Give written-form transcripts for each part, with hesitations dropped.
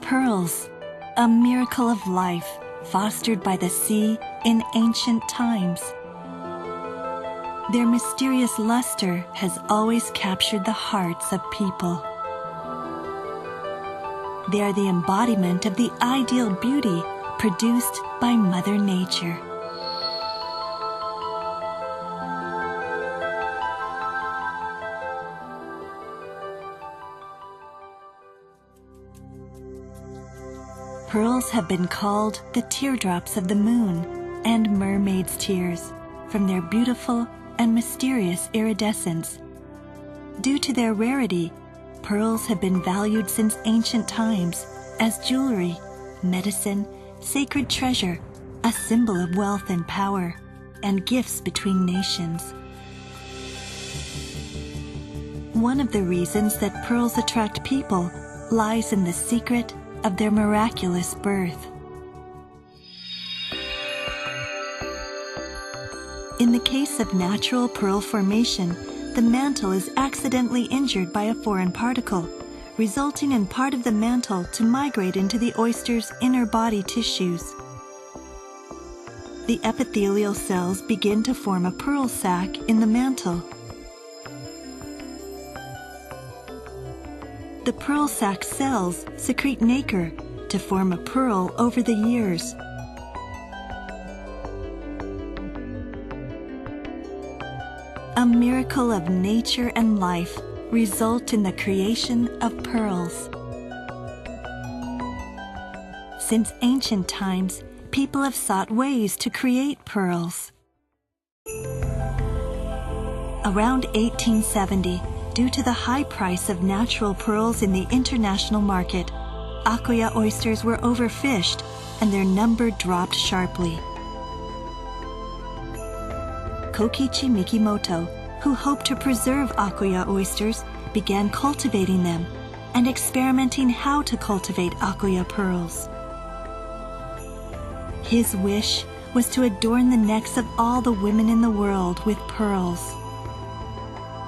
Pearls, a miracle of life fostered by the sea in ancient times. Their mysterious luster has always captured the hearts of people. They are the embodiment of the ideal beauty produced by Mother Nature. Pearls have been called the teardrops of the moon and mermaid's tears from their beautiful and mysterious iridescence. Due to their rarity, pearls have been valued since ancient times as jewelry, medicine, sacred treasure, a symbol of wealth and power, and gifts between nations. One of the reasons that pearls attract people lies in the secret of their miraculous birth. In the case of natural pearl formation, the mantle is accidentally injured by a foreign particle, resulting in part of the mantle to migrate into the oyster's inner body tissues. The epithelial cells begin to form a pearl sac in the mantle. The pearl sac cells secrete nacre to form a pearl over the years. A miracle of nature and life result in the creation of pearls. Since ancient times, people have sought ways to create pearls. Around 1870, due to the high price of natural pearls in the international market, Akuya oysters were overfished and their number dropped sharply. Kokichi Mikimoto, who hoped to preserve Akuya oysters, began cultivating them and experimenting how to cultivate Akuya pearls. His wish was to adorn the necks of all the women in the world with pearls.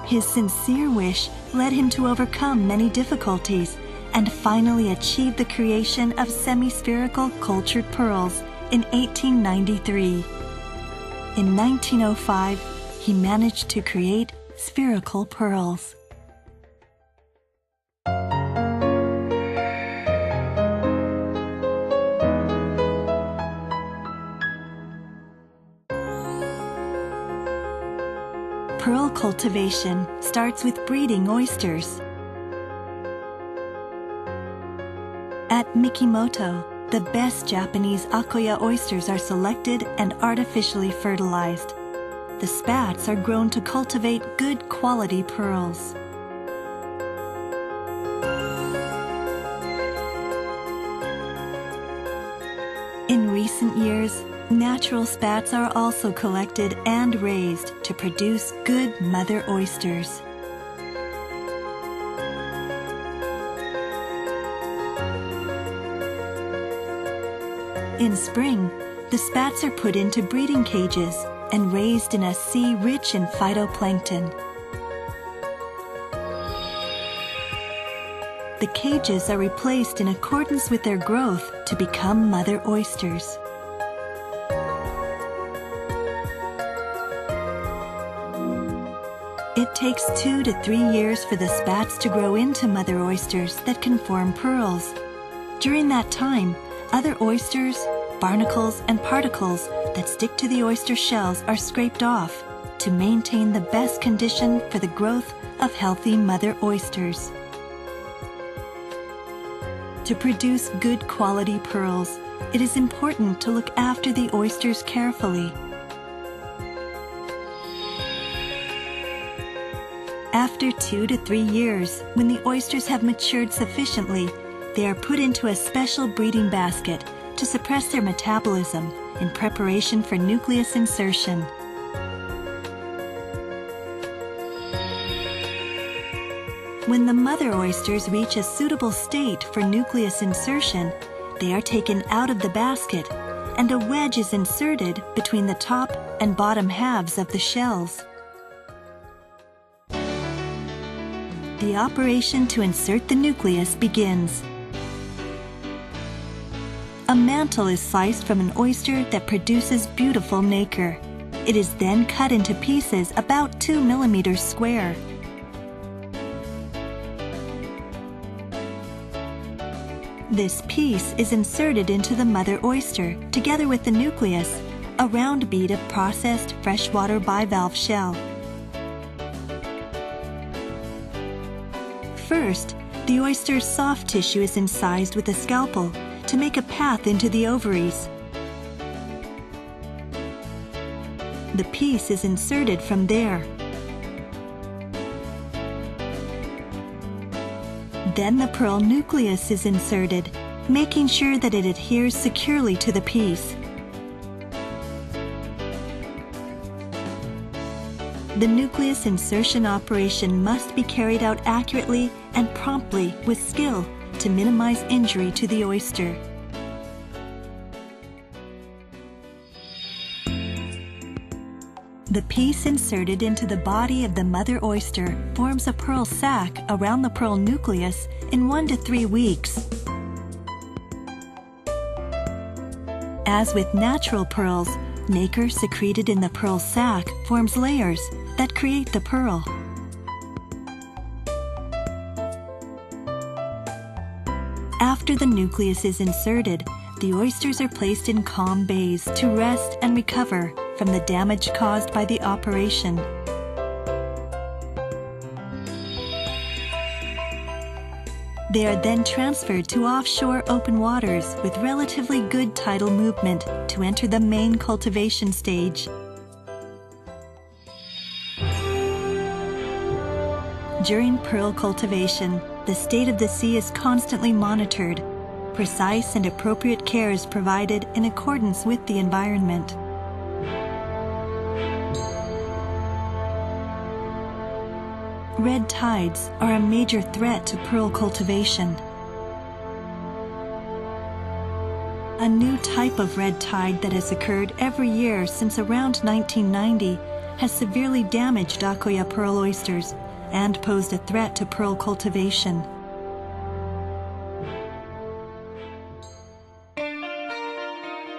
His sincere wish led him to overcome many difficulties and finally achieve the creation of semi-spherical cultured pearls in 1893. In 1905, he managed to create spherical pearls. Pearl cultivation starts with breeding oysters. At Mikimoto, the best Japanese Akuya oysters are selected and artificially fertilized. The spats are grown to cultivate good quality pearls. In recent years, natural spats are also collected and raised to produce good mother oysters. In spring, the spats are put into breeding cages and raised in a sea rich in phytoplankton. The cages are replaced in accordance with their growth to become mother oysters. It takes 2 to 3 years for the spats to grow into mother oysters that can form pearls. During that time, other oysters, barnacles, and particles that stick to the oyster shells are scraped off to maintain the best condition for the growth of healthy mother oysters. To produce good quality pearls, it is important to look after the oysters carefully. After 2 to 3 years, when the oysters have matured sufficiently, they are put into a special breeding basket to suppress their metabolism in preparation for nucleus insertion. When the mother oysters reach a suitable state for nucleus insertion, they are taken out of the basket and a wedge is inserted between the top and bottom halves of the shells. The operation to insert the nucleus begins. a mantle is sliced from an oyster that produces beautiful nacre. It is then cut into pieces about 2 millimeters square. This piece is inserted into the mother oyster together with the nucleus, a round bead of processed freshwater bivalve shell. First, the oyster's soft tissue is incised with a scalpel to make a path into the ovaries. The piece is inserted from there. Then the pearl nucleus is inserted, making sure that it adheres securely to the piece. The nucleus insertion operation must be carried out accurately and promptly with skill to minimize injury to the oyster. The piece inserted into the body of the mother oyster forms a pearl sac around the pearl nucleus in 1 to 3 weeks. As with natural pearls, nacre secreted in the pearl sac forms layers that create the pearl. After the nucleus is inserted, the oysters are placed in calm bays to rest and recover from the damage caused by the operation. They are then transferred to offshore open waters with relatively good tidal movement to enter the main cultivation stage. During pearl cultivation, the state of the sea is constantly monitored. Precise and appropriate care is provided in accordance with the environment. Red tides are a major threat to pearl cultivation. A new type of red tide that has occurred every year since around 1990 has severely damaged Akoya pearl oysters and posed a threat to pearl cultivation.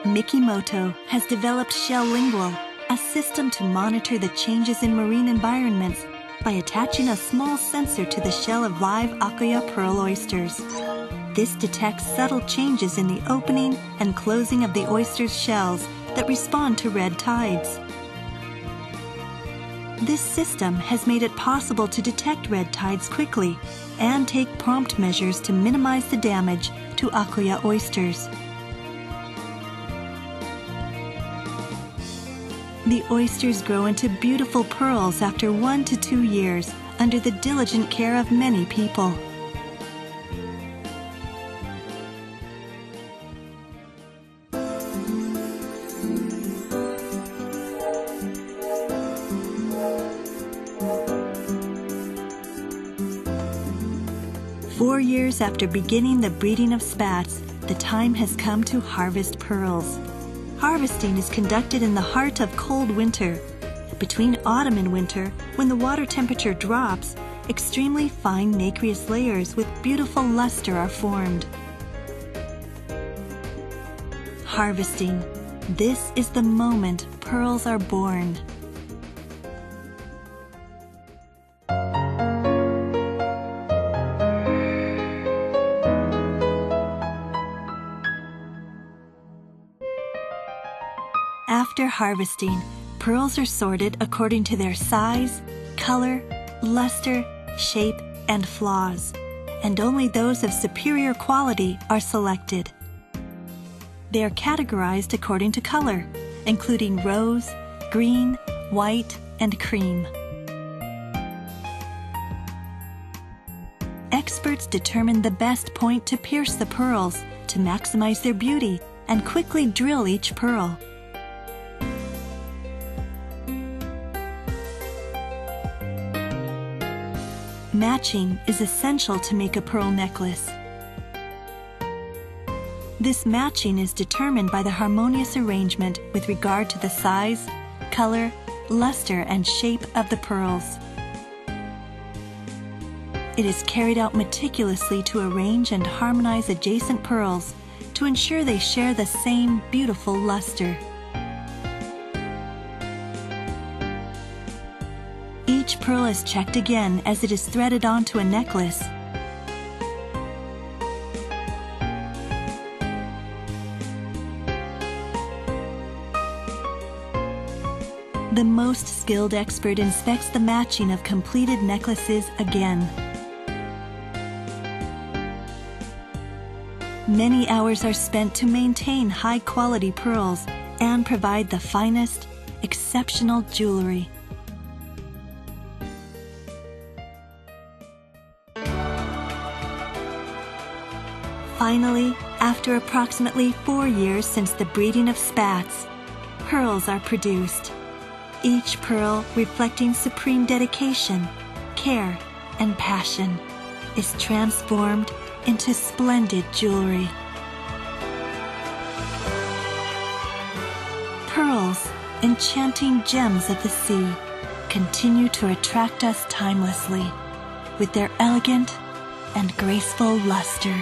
Mikimoto has developed Shell Lingual, a system to monitor the changes in marine environments by attaching a small sensor to the shell of live Akoya pearl oysters. This detects subtle changes in the opening and closing of the oyster's shells that respond to red tides. This system has made it possible to detect red tides quickly and take prompt measures to minimize the damage to Akoya oysters. The oysters grow into beautiful pearls after 1 to 2 years under the diligent care of many people. Four years after beginning the breeding of spats, the time has come to harvest pearls. Harvesting is conducted in the heart of cold winter. Between autumn and winter, when the water temperature drops, extremely fine nacreous layers with beautiful luster are formed. Harvesting. This is the moment pearls are born. After harvesting, pearls are sorted according to their size, color, luster, shape, and flaws, and only those of superior quality are selected. They are categorized according to color, including rose, green, white, and cream. Experts determine the best point to pierce the pearls to maximize their beauty and quickly drill each pearl. Matching is essential to make a pearl necklace. This matching is determined by the harmonious arrangement with regard to the size, color, luster, and shape of the pearls. It is carried out meticulously to arrange and harmonize adjacent pearls to ensure they share the same beautiful luster. Each pearl is checked again as it is threaded onto a necklace. The most skilled expert inspects the matching of completed necklaces again. Many hours are spent to maintain high-quality pearls and provide the finest, exceptional jewelry. Finally, after approximately 4 years since the breeding of spats, pearls are produced. Each pearl, reflecting supreme dedication, care, and passion, is transformed into splendid jewelry. Pearls, enchanting gems of the sea, continue to attract us timelessly with their elegant and graceful luster.